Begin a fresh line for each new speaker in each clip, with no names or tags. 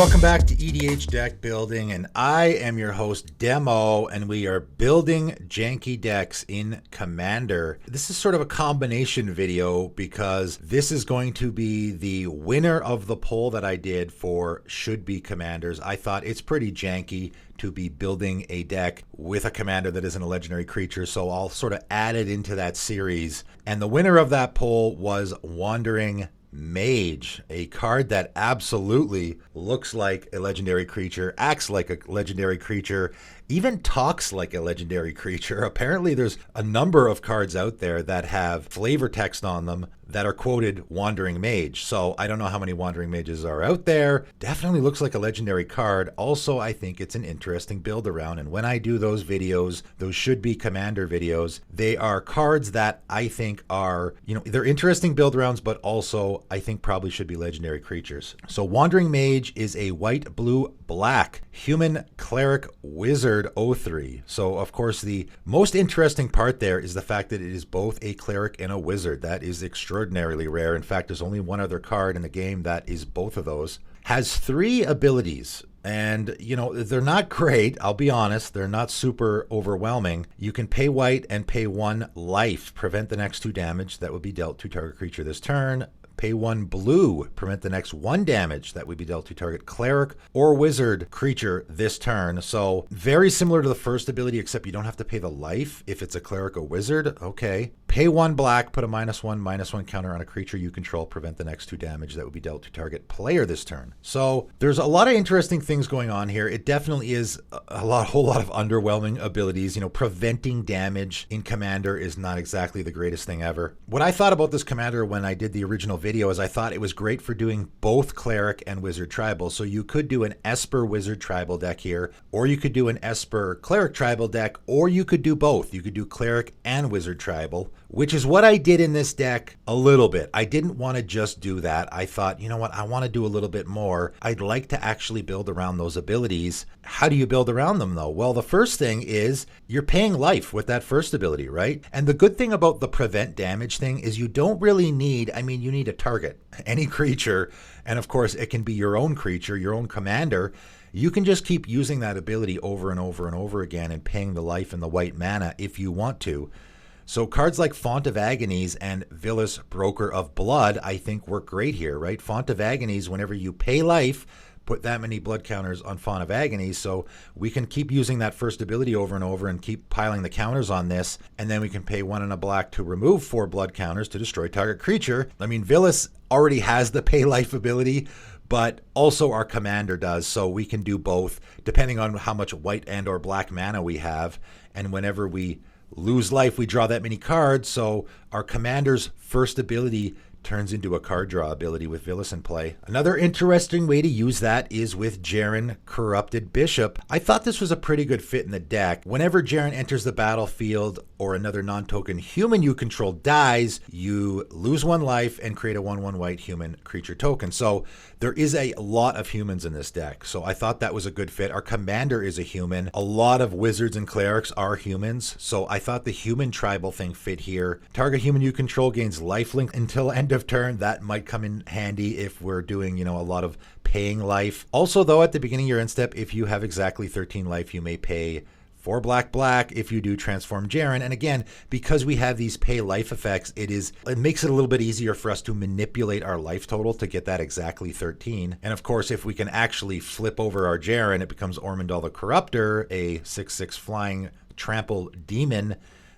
welcome back to EDH Deck Building, and I am your host, Demo, and we are building janky decks in Commander. This is sort of a combination video because this is going to be the winner of the poll that I did for Should Be Commanders. I thought it's pretty janky to be building a deck with a commander that isn't a legendary creature, so I'll sort of add it into that series. And the winner of that poll was Wandering Mage, a card that absolutely looks like a legendary creature, acts like a legendary creature, even talks like a legendary creature. Apparently there's a number of cards out there that have flavor text on them that are quoted Wandering Mage. So I don't know how many Wandering Mages are out there. Definitely looks like a legendary card. Also, I think it's an interesting build around. And when I do those videos, those Should Be Commander videos, they are cards that I think are, they're interesting build arounds, but also I think probably should be legendary creatures. So Wandering Mage is a white, blue, black human cleric wizard 03. So of course the most interesting part there is the fact that it is both a cleric and a wizard. That is extraordinarily rare. In fact, there's only one other card in the game that is both of those. Has 3 abilities. And, they're not great. I'll be honest. They're not super overwhelming. You can pay white and pay 1 life. Prevent the next 2 damage that would be dealt to target creature this turn. Pay 1 blue, prevent the next 1 damage that would be dealt to target cleric or wizard creature this turn. So very similar to the first ability, except you don't have to pay the life if it's a cleric or wizard. Okay. Pay 1 black, put a -1/-1 counter on a creature you control, prevent the next 2 damage that would be dealt to target player this turn. So there's a lot of interesting things going on here. It definitely is a whole lot of underwhelming abilities. Preventing damage in Commander is not exactly the greatest thing ever. What I thought about this Commander when I did the original video is I thought it was great for doing both cleric and wizard tribal. So you could do an Esper wizard tribal deck here, or you could do an Esper cleric tribal deck, or you could do both. You could do cleric and wizard tribal, which is what I did in this deck a little bit. I didn't want to just do that. I thought, I want to do a little bit more. I'd like to actually build around those abilities. How do you build around them though? Well, the first thing is you're paying life with that first ability, right? And the good thing about the prevent damage thing is you don't really need, you need a target, any creature. And of course it can be your own creature, your own commander. You can just keep using that ability over and over and over again and paying the life and the white mana if you want to. So cards like Font of Agonies and Villas, Broker of Blood, I think work great here, right? Font of Agonies, whenever you pay life, put that many blood counters on Font of Agonies, so we can keep using that first ability over and over and keep piling the counters on this, and then we can pay 1 and a black to remove 4 blood counters to destroy target creature. Villas already has the pay life ability, but also our commander does, so we can do both depending on how much white and or black mana we have, and whenever we lose life, we draw that many cards, so our commander's first ability turns into a card draw ability with Villas in play. Another interesting way to use that is with Jaren, Corrupted Bishop. I thought this was a pretty good fit in the deck. Whenever Jaren enters the battlefield or another non-token human you control dies, you lose 1 life and create a 1/1 white human creature token. So there is a lot of humans in this deck. So I thought that was a good fit. Our commander is a human. A lot of wizards and clerics are humans. So I thought the human tribal thing fit here. Target human you control gains lifelink until end of turn. That might come in handy if we're doing, a lot of paying life. Also, though, at the beginning of your end step, if you have exactly 13 life, you may pay 4 black if you do transform Jaren. And again, because we have these pay life effects, it makes it a little bit easier for us to manipulate our life total to get that exactly 13. And of course, if we can actually flip over our Jaren, it becomes Ormondal the Corruptor, a 6/6 flying trample demon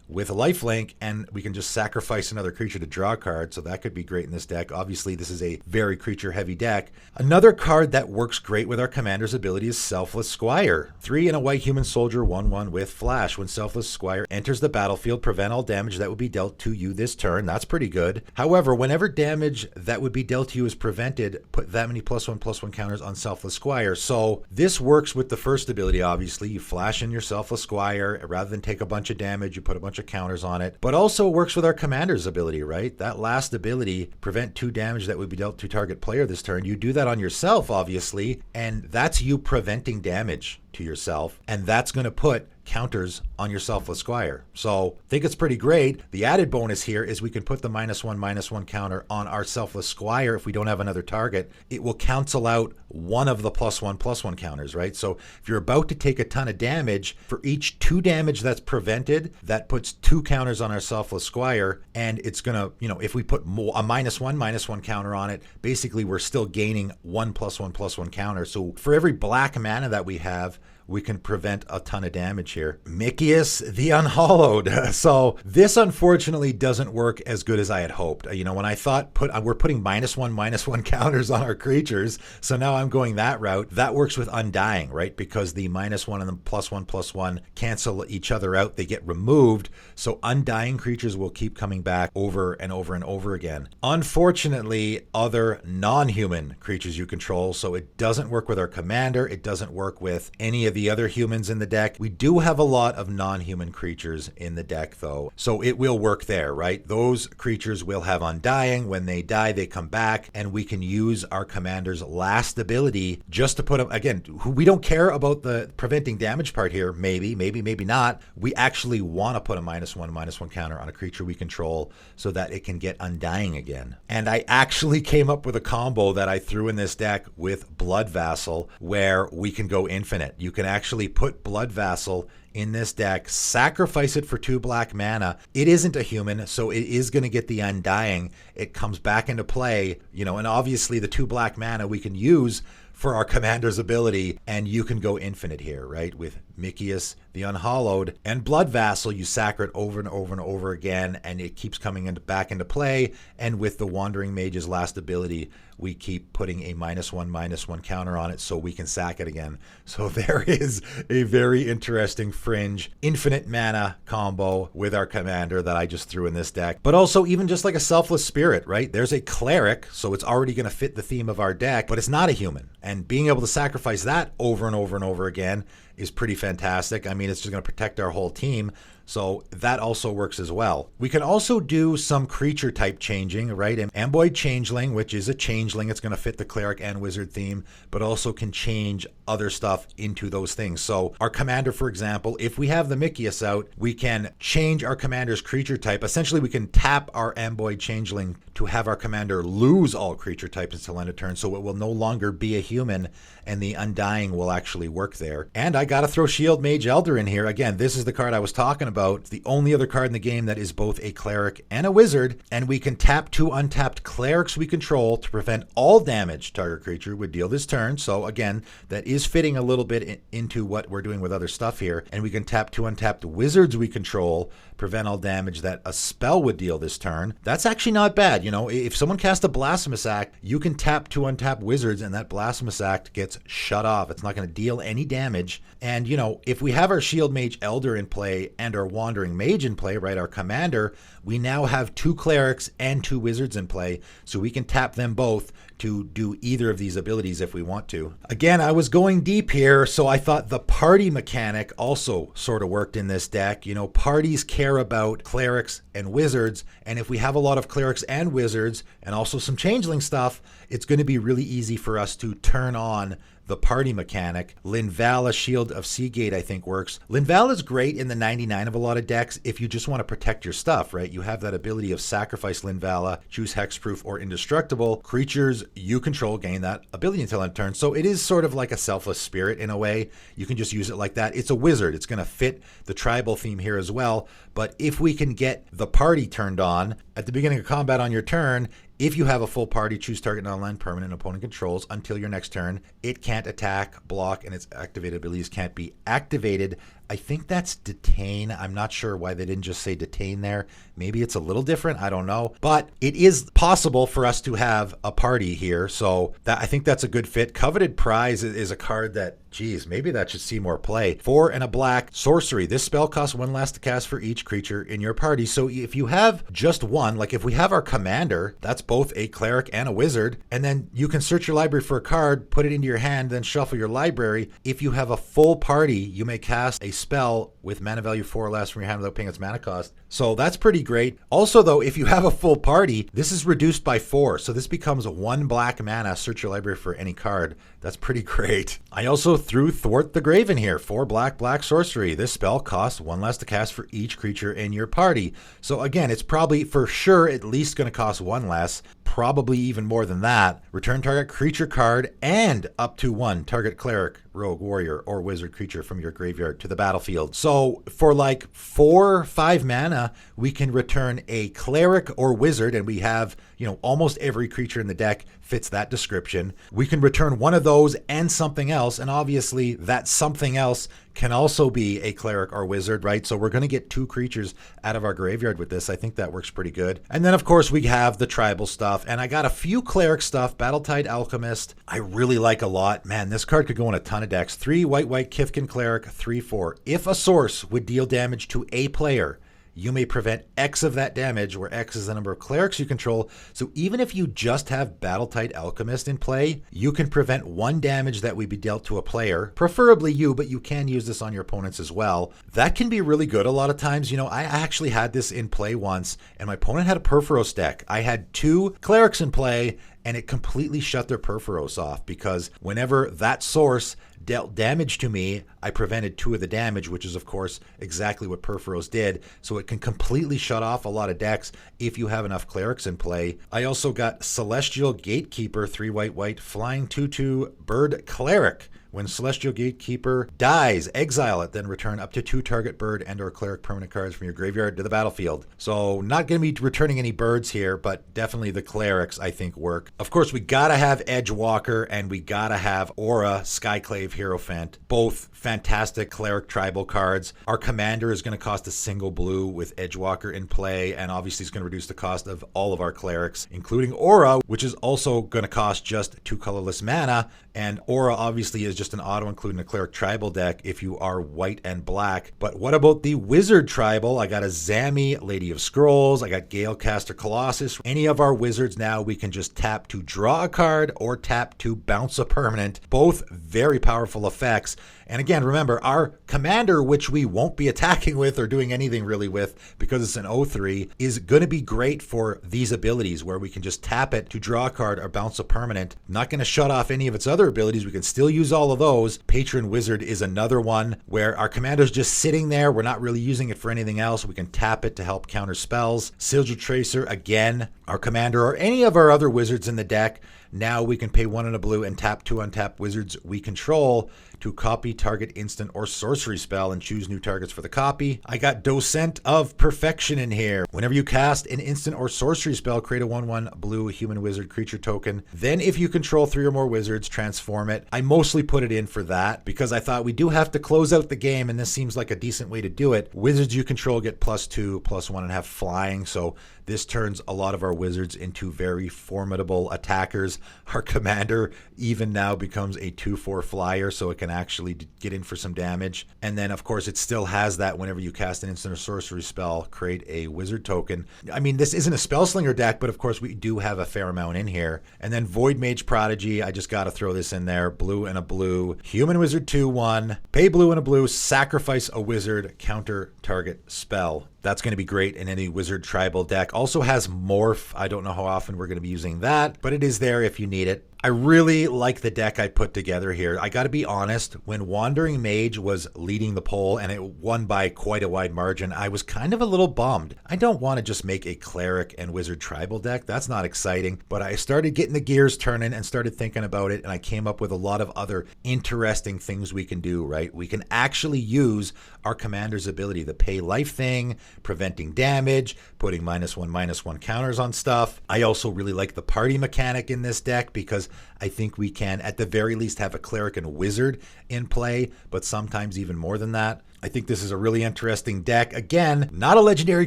with a lifelink, and we can just sacrifice another creature to draw a card, so that could be great in this deck. Obviously, this is a very creature-heavy deck. Another card that works great with our commander's ability is Selfless Squire. 3 and a white human soldier, 1/1 with flash. When Selfless Squire enters the battlefield, prevent all damage that would be dealt to you this turn. That's pretty good. However, whenever damage that would be dealt to you is prevented, put that many +1/+1 counters on Selfless Squire. So this works with the first ability, obviously. You flash in your Selfless Squire. Rather than take a bunch of damage, you put a bunch of counters on it, but also works with our commander's ability, right? That last ability, prevent 2 damage that would be dealt to target player this turn. You do that on yourself, obviously, and that's you preventing damage. to yourself, and that's going to put counters on your Selfless Squire. So I think it's pretty great. The added bonus here is we can put the -1/-1 counter on our Selfless Squire if we don't have another target. It will cancel out one of the +1/+1 counters, right? So if you're about to take a ton of damage, for each 2 damage that's prevented, that puts 2 counters on our Selfless Squire, and it's gonna, if we put a -1/-1 counter on it, basically we're still gaining 1 +1/+1 counter. So for every black mana that we have, we can prevent a ton of damage here. Mickeus the Unhallowed. So this unfortunately doesn't work as good as I had hoped. When I thought we're putting -1/-1 counters on our creatures, so now I'm going that route. That works with Undying, right? Because the -1 and the +1/+1 cancel each other out. They get removed. So Undying creatures will keep coming back over and over and over again. Unfortunately, other non-human creatures you control, so it doesn't work with our commander. It doesn't work with any of the other humans in the deck. We do have a lot of non-human creatures in the deck though, so it will work there, right? Those creatures will have Undying. When they die, they come back, and we can use our commander's last ability just to put them, again, we don't care about the preventing damage part here. Maybe not. We actually want to put a -1/-1 counter on a creature we control so that it can get Undying again. And I actually came up with a combo that I threw in this deck with Blood Vassal where we can go infinite. You can actually put Blood Vassal in this deck, sacrifice it for 2 black mana. It isn't a human, so it is going to get the Undying. It comes back into play, and obviously the 2 black mana we can use for our commander's ability, and you can go infinite here, right? With Mickeus the Unhallowed and Blood Vassal, you sack it over and over and over again, and it keeps coming back into play. And with the Wandering Mage's last ability, we keep putting a -1/-1 counter on it so we can sack it again. So there is a very interesting fringe infinite mana combo with our commander that I just threw in this deck. But also even just like a Selfless Spirit, right? There's a Cleric, so it's already going to fit the theme of our deck, but it's not a human. And being able to sacrifice that over and over and over again is pretty fantastic. I mean, it's just going to protect our whole team. So that also works as well. We can also do some creature type changing, right? Amboid Changeling, which is a changeling, it's going to fit the Cleric and Wizard theme, but also can change other stuff into those things. So our commander, for example, if we have the Mickeus out, we can change our commander's creature type. Essentially, we can tap our Amboid Changeling to have our commander lose all creature types until end of turn, so it will no longer be a human, and the Undying will actually work there. And I gotta throw Shield Mage Elder in here. Again, this is the card I was talking about. It's the only other card in the game that is both a Cleric and a Wizard, and we can tap 2 untapped Clerics we control to prevent all damage target creature would deal this turn. So again, that is fitting a little bit into what we're doing with other stuff here. And we can tap 2 untapped Wizards we control, prevent all damage that a spell would deal this turn. That's actually not bad. If someone casts a Blasphemous Act, you can tap 2 untapped Wizards and that Blasphemous Act gets shut off. It's not going to deal any damage. And, if we have our Shield Mage Elder in play and our Wandering Mage in play, right, our commander, we now have 2 Clerics and 2 Wizards in play, so we can tap them both to do either of these abilities if we want to. Again, I was going deep here, so I thought the party mechanic also sort of worked in this deck. Parties care about Clerics and Wizards, and if we have a lot of Clerics and Wizards, and also some Changeling stuff, it's going to be really easy for us to turn on the party mechanic. Linvala, Shield of Seagate, I think works. Linvala is great in the 99 of a lot of decks if you just want to protect your stuff, right? You have that ability of sacrifice Linvala, choose Hexproof or Indestructible. Creatures you control gain that ability until end turn. So it is sort of like a Selfless Spirit in a way. You can just use it like that. It's a Wizard. It's going to fit the tribal theme here as well. But if we can get the party turned on at the beginning of combat on your turn, if you have a full party, choose target non-land permanent opponent controls until your next turn. It can't attack, block, and its activated abilities can't be activated. I think that's detain. I'm not sure why they didn't just say detain there. Maybe it's a little different. I don't know. But it is possible for us to have a party here. So I think that's a good fit. Coveted Prize is a card that, geez, maybe that should see more play. 4 and a black sorcery. This spell costs 1 less to cast for each creature in your party. So if you have just one, like if we have our commander, that's both a Cleric and a Wizard, and then you can search your library for a card, put it into your hand, then shuffle your library. If you have a full party, you may cast a spell with mana value 4 or less from your hand without paying its mana cost. So that's pretty great. Also though, if you have a full party, this is reduced by 4. So this becomes 1 black mana, search your library for any card. That's pretty great. I also threw Thwart the Grave in here. 4 black, black sorcery. This spell costs 1 less to cast for each creature in your party. So again, it's probably for sure at least going to cost 1 less. Probably even more than that. Return target creature card and up to 1 target cleric, rogue, warrior, or wizard creature from your graveyard to the battlefield. So for like 4, 5 mana, we can return a cleric or wizard, and we have, you know, almost every creature in the deck fits that description. We can return one of those and something else, and obviously that something else can also be a cleric or wizard, right? So we're going to get 2 creatures out of our graveyard with this. I think that works pretty good. And then of course we have the tribal stuff, and I got a few cleric stuff. Battletide Alchemist I really like a lot. Man, this card could go in a ton of decks. 3 white Kifkin Cleric, 3/4. If a source would deal damage to a player, you may prevent X of that damage, where X is the number of clerics you control. So even if you just have Battletide Alchemist in play, you can prevent 1 damage that would be dealt to a player, preferably you, but you can use this on your opponents as well. That can be really good a lot of times. You know, I actually had this in play once, and my opponent had a Purphoros deck. I had 2 clerics in play, and it completely shut their Purphoros off, because whenever that source dealt damage to me, I prevented 2 of the damage, which is of course exactly what Purphoros did. So it can completely shut off a lot of decks if you have enough clerics in play. I also got Celestial Gatekeeper, 3 white, flying 2/2 bird cleric. When Celestial Gatekeeper dies, exile it, then return up to 2 target bird and or cleric permanent cards from your graveyard to the battlefield. So not going to be returning any birds here, but definitely the clerics I think work. Of course, we got to have Edgewalker, and we got to have Aura, Skyclave, Hierophant. Both fantastic cleric tribal cards. Our commander is going to cost a single blue with Edgewalker in play, and obviously it's going to reduce the cost of all of our clerics, including Aura, which is also going to cost just 2 colorless mana. And Aura obviously is just an auto include in a cleric tribal deck if you are white and black. But what about the wizard tribal? I got a Zami, Lady of Scrolls. I got Galecaster Colossus. Any of our wizards now, we can just tap to draw a card or tap to bounce a permanent. Both very powerful effects. And again, remember, our commander, which we won't be attacking with or doing anything really with because it's an 0/3, is going to be great for these abilities where we can just tap it to draw a card or bounce a permanent. Not going to shut off any of its other abilities. We can still use all of those. Patron Wizard is another one where our commander's just sitting there. We're not really using it for anything else. We can tap it to help counter spells. Sigil Tracer, again, our commander or any of our other wizards in the deck. Now we can pay 1 and a blue and tap 2 untap wizards we control to copy target instant or sorcery spell and choose new targets for the copy. I got Docent of Perfection in here. Whenever you cast an instant or sorcery spell, create a 1/1 blue human wizard creature token. Then if you control 3 or more wizards, transform it. I mostly put it in for that because I thought we do have to close out the game, and this seems like a decent way to do it. Wizards you control get +2, +1, and have flying, so this turns a lot of our wizards into very formidable attackers. Our commander even now becomes a 2/4 flyer, so it can actually get in for some damage. And then of course it still has that whenever you cast an instant or sorcery spell, create a wizard token. I mean, this isn't a Spellslinger deck, but of course we do have a fair amount in here. And then Void Mage Prodigy, I just got to throw this in there. Blue and a blue, human wizard 2/1, pay blue and a blue, sacrifice a wizard, counter target spell. That's going to be great in any wizard tribal deck. Also has Morph. I don't know how often we're going to be using that, but it is there if you need it. I really like the deck I put together here. I got to be honest, when Wandering Mage was leading the poll and it won by quite a wide margin, I was kind of a little bummed. I don't want to just make a cleric and wizard tribal deck. That's not exciting. But I started getting the gears turning and started thinking about it, and I came up with a lot of other interesting things we can do, right? We can actually use our commander's ability, the pay life thing, preventing damage, putting -1/-1 counters on stuff. I also really like the party mechanic in this deck because I think we can at the very least have a cleric and a wizard in play, but sometimes even more than that. I think this is a really interesting deck. Again, not a legendary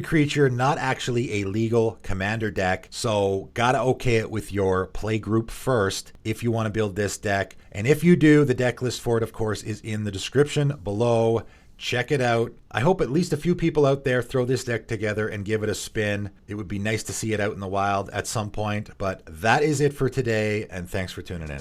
creature, not actually a legal commander deck. So gotta okay it with your play group first if you want to build this deck. And if you do, the deck list for it, of course, is in the description below. Check it out. I hope at least a few people out there throw this deck together and give it a spin. It would be nice to see it out in the wild at some point. But that is it for today, and thanks for tuning in.